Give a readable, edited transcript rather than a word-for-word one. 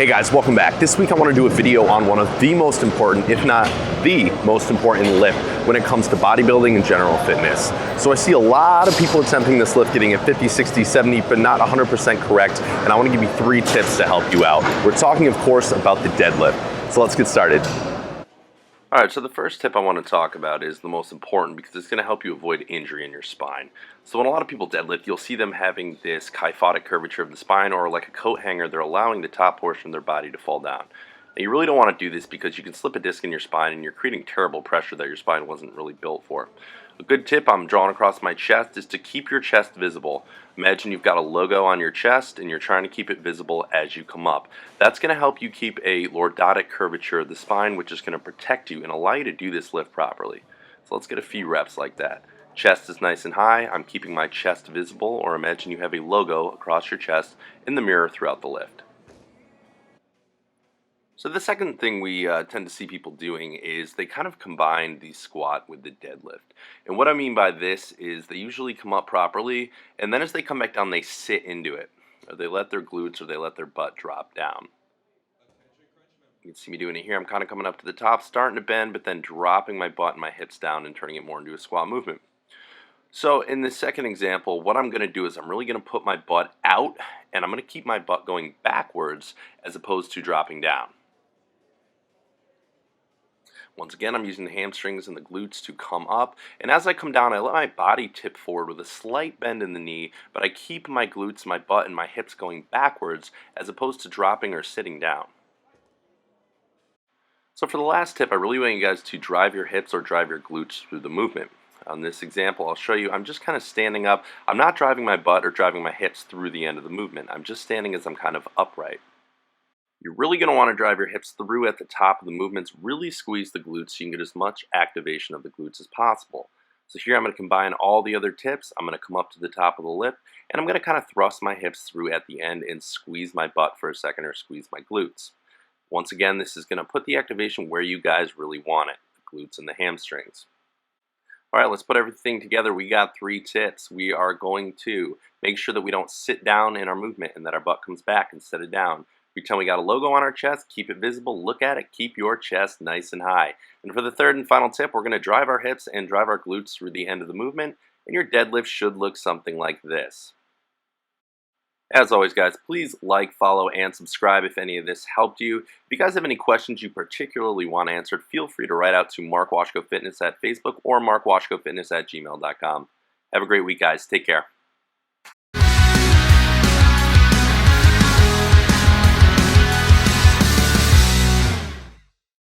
Hey guys, welcome back. This week I want to do a video on one of the most important, if not the most important lift when it comes to bodybuilding and general fitness. So I see a lot of people attempting this lift, getting it 50, 60, 70, but not 100% correct, and I want to give you 3 tips to help you out. We're talking, of course, about the deadlift. So let's get started. Alright, so the first tip I want to talk about is the most important because it's going to help you avoid injury in your spine. So when a lot of people deadlift, you'll see them having this kyphotic curvature of the spine, or like a coat hanger, they're allowing the top portion of their body to fall down. Now you really don't want to do this because you can slip a disc in your spine and you're creating terrible pressure that your spine wasn't really built for. A good tip I'm drawing across my chest is to keep your chest visible. Imagine you've got a logo on your chest and you're trying to keep it visible as you come up. That's going to help you keep a lordotic curvature of the spine, which is going to protect you and allow you to do this lift properly. So let's get a few reps like that. Chest is nice and high. I'm keeping my chest visible, or imagine you have a logo across your chest in the mirror throughout the lift. So the second thing we tend to see people doing is they kind of combine the squat with the deadlift. And what I mean by this is they usually come up properly, and then as they come back down, they sit into it. Or they let their glutes or they let their butt drop down. You can see me doing it here. I'm kind of coming up to the top, starting to bend, but then dropping my butt and my hips down and turning it more into a squat movement. So in this second example, what I'm going to do is I'm really going to put my butt out, and I'm going to keep my butt going backwards as opposed to dropping down. Once again, I'm using the hamstrings and the glutes to come up, and as I come down, I let my body tip forward with a slight bend in the knee, but I keep my glutes, my butt, and my hips going backwards as opposed to dropping or sitting down. So for the last tip, I really want you guys to drive your hips or drive your glutes through the movement. On this example, I'll show you, I'm just kind of standing up. I'm not driving my butt or driving my hips through the end of the movement. I'm just standing as I'm kind of upright. You're really going to want to drive your hips through at the top of the movements, really squeeze the glutes so you can get as much activation of the glutes as possible. So here I'm going to combine all the other tips. I'm going to come up to the top of the lip, and I'm going to kind of thrust my hips through at the end and squeeze my butt for a second, or squeeze my glutes. Once again, this is going to put the activation where you guys really want it, the glutes and the hamstrings. All right, let's put everything together. We got 3 tips. We are going to make sure that we don't sit down in our movement and that our butt comes back instead of down. Pretend we got a logo on our chest, keep it visible, look at it, keep your chest nice and high. And for the third and final tip, we're going to drive our hips and drive our glutes through the end of the movement, and your deadlift should look something like this. As always, guys, please like, follow, and subscribe if any of this helped you. If you guys have any questions you particularly want answered, feel free to write out to Mark Washko Fitness at Facebook or markwashkofitness@gmail.com. Have a great week, guys. Take care.